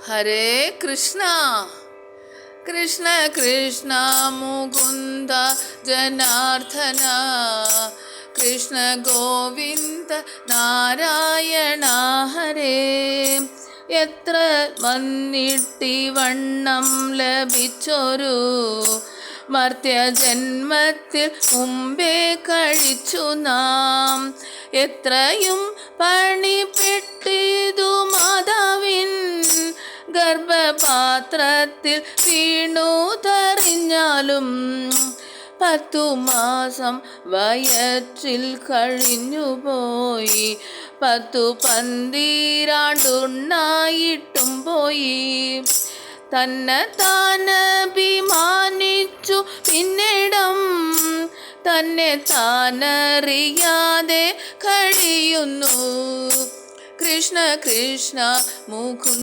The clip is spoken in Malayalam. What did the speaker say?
ഹരേ കൃഷ്ണ കൃഷ്ണ കൃഷ്ണ മുകുന്ദ ജനാർദ്ദന കൃഷ്ണ ഗോവിന്ദ നാരായണ ഹരേ. എത്ര വന്നിട്ടിവണ്ണം ലഭിച്ചൊരു മർത്യജന്മത്തിൽ മുമ്പേ കഴിച്ചു നാം. എത്രയും പണിപ്പെട്ടിതു മാതാവിൻ ഗർഭപാത്രത്തിൽ വീണു തെറിഞ്ഞാലും 10 മാസം വയറ്റിൽ കഴിഞ്ഞുപോയി. 10-12 പോയി. തന്നെത്താനഭിമാനിച്ചു പിന്നിടം തന്നെ താനറിയാതെ കഴിയുന്നു. കൃഷ്ണ കൃഷ്ണ മുകുന്ദ